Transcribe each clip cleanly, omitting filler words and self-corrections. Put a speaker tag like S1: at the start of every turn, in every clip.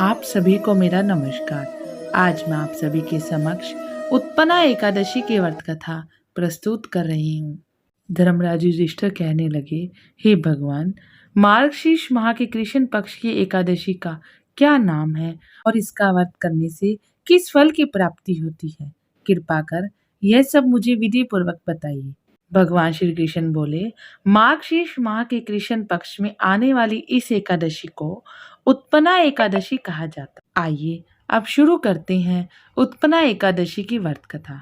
S1: आप सभी को मेरा नमस्कार। आज मैं आप सभी के समक्ष उत्पन्ना एकादशी की व्रत कथा प्रस्तुत कर रही हूँ। धर्मराज युधिष्ठिर कहने लगे, हे भगवान, मार्गशीर्ष माह के कृष्ण पक्ष की एकादशी का क्या नाम है और इसका व्रत करने से किस फल की प्राप्ति होती है? कृपा कर यह सब मुझे विधि पूर्वक बताइए। भगवान श्री कृष्ण बोले, मार्गशीर्ष माह के कृष्ण पक्ष में आने वाली इस एकादशी को उत्पन्ना एकादशी कहा जाता। आइए अब शुरू करते हैं उत्पन्ना एकादशी की व्रत कथा।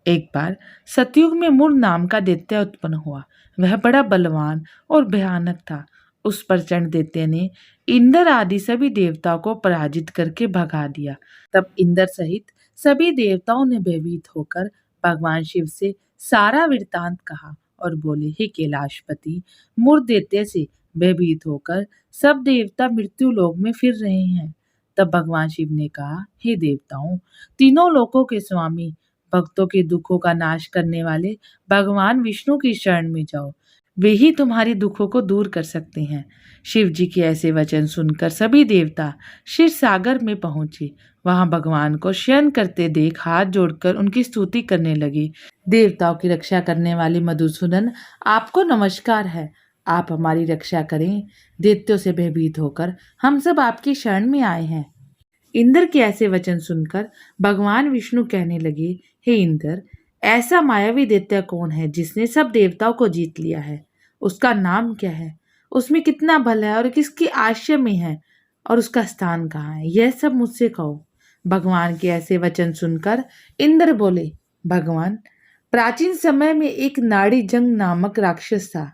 S1: एक बार सतयुग में मुर नाम का दैत्य उत्पन्न हुआ। वह बड़ा बलवान और भयानक था। उस प्रचंड दैत्य ने इंद्र आदि सभी देवताओं को पराजित करके भगा दिया। तब इंद्र सहित सभी देवताओं ने भयभीत होकर भगवान शिव से सारा वृत्तांत कहा और बोले, हे कैलाशपति, मुर दैत्य से भयभीत होकर सब देवता मृत्यु लोक में फिर रहे हैं। तब भगवान शिव ने कहा, हे देवताओं, तीनों लोकों के स्वामी, भक्तों के दुखों का नाश करने वाले भगवान विष्णु की शरण में जाओ। वे ही तुम्हारी दुखों को दूर कर सकते हैं। शिव जी के ऐसे वचन सुनकर सभी देवता क्षीर सागर में पहुंचे। वहां भगवान को शयन करते देख हाथ जोड़कर उनकी स्तुति करने लगे। देवताओं की रक्षा करने वाले मधुसूदन, आपको नमस्कार है। आप हमारी रक्षा करें। दैत्यों से भयभीत होकर हम सब आपकी शरण में आए हैं। इंद्र के ऐसे वचन सुनकर भगवान विष्णु कहने लगे, हे इंद्र, ऐसा मायावी दैत्य कौन है जिसने सब देवताओं को जीत लिया है? उसका नाम क्या है? उसमें कितना बल है और किसके आश्रय में है और उसका स्थान कहाँ है? यह सब मुझसे कहो। भगवान के ऐसे वचन सुनकर इंद्र बोले, भगवान, प्राचीन समय में एक नाड़ी जंग नामक राक्षस था।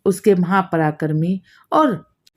S1: उसके महापराक्रमी और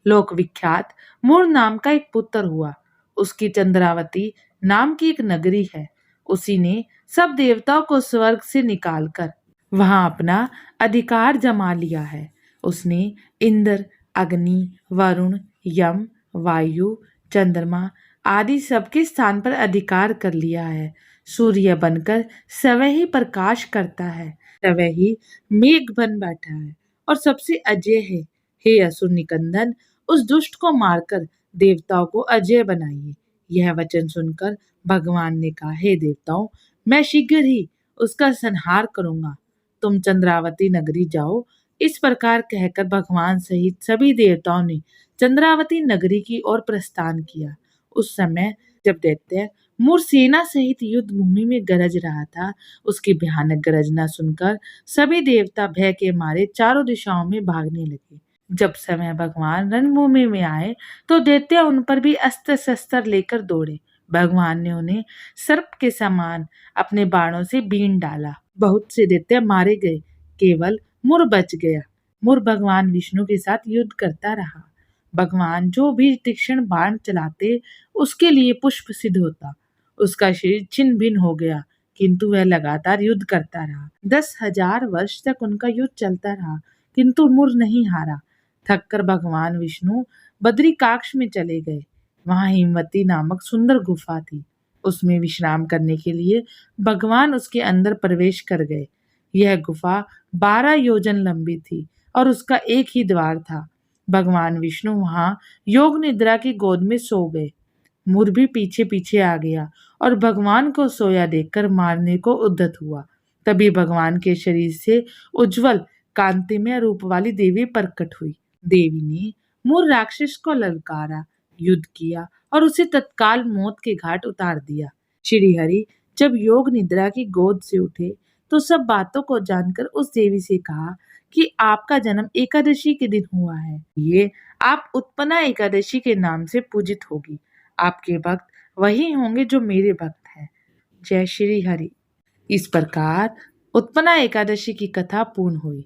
S1: लोक विख्यात मुर नाम का एक पुत्र हुआ। उसकी चंद्रावती नाम की एक नगरी है। उसी ने सब देवताओं को स्वर्ग से निकालकर वहां अपना अधिकार जमा लिया है। उसने इंद्र, अग्नि, वरुण, यम, वायु, चंद्रमा आदि सबके स्थान पर अधिकार कर लिया है। सूर्य बनकर स्वयं ही प्रकाश करता है, स्वयं ही मेघ बन बैठा है और सबसे अजय है। हे असुर निकंदन, उस दुष्ट को मारकर देवताओं को अजय बनाइए। यह वचन सुनकर भगवान ने कहा, हे देवताओं, मैं शीघ्र ही उसका संहार करूंगा। तुम चंद्रावती नगरी जाओ। इस प्रकार कहकर भगवान सहित सभी देवताओं ने चंद्रावती नगरी की ओर प्रस्थान किया। उस समय जब दैत्य मुर सेना सहित युद्ध भूमि में गरज रहा था, उसकी भयानक गरजना सुनकर सभी देवता भय के मारे चारों दिशाओं में भागने लगे। जब समय भगवान रणभूमि में आए तो दैत्य उन पर भी अस्त्र शस्त्र लेकर दौड़े। भगवान ने उन्हें सर्प के समान अपने बाणों से बीन डाला। बहुत से दैत्य मारे गए, केवल मुर बच गया। मुर भगवान विष्णु के साथ युद्ध करता रहा। भगवान जो भी तीक्ष्ण बाण चलाते उसके लिए पुष्प सिद्ध होता। उसका शरीर छिन्न भिन्न हो गया, किंतु वह लगातार युद्ध करता रहा। 10,000 वर्ष तक उनका युद्ध चलता रहा, किंतु मुर नहीं हारा। थककर भगवान विष्णु बद्रिकाक्ष में चले गए। वहां हिमवती नामक सुंदर गुफा थी। उसमें विश्राम करने के लिए भगवान उसके अंदर प्रवेश कर गए। यह गुफा 12 योजन लंबी थी और उसका एक ही द्वार था। भगवान विष्णु वहां योग निद्रा की गोद में सो गए। मुर भी पीछे पीछे आ गया और भगवान को सोया देखकर मारने को उद्यत हुआ। तभी भगवान के शरीर से उज्जवल कांतिमय रूप वाली देवी प्रकट हुई। देवी ने मुर राक्षस को ललकारा, युद्ध किया और उसे तत्काल मौत के घाट उतार दिया। श्री हरि जब योग निद्रा की गोद से उठे तो सब बातों को जानकर उस देवी से कहा कि आपका जन्म एकादशी के दिन हुआ है। ये आप उत्पन्ना एकादशी के नाम से पूजित होगी। आपके भक्त वही होंगे जो मेरे भक्त हैं। जय श्री हरि। इस प्रकार उत्पन्ना एकादशी की कथा पूर्ण हुई।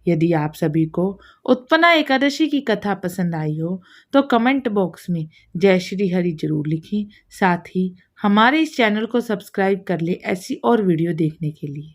S1: यदि आप सभी को उत्पन्ना एकादशी की कथा पसंद आई हो तो कमेंट बॉक्स में जय श्री हरि जरूर लिखें। साथ ही हमारे इस चैनल को सब्सक्राइब कर ले ऐसी और वीडियो देखने के लिए।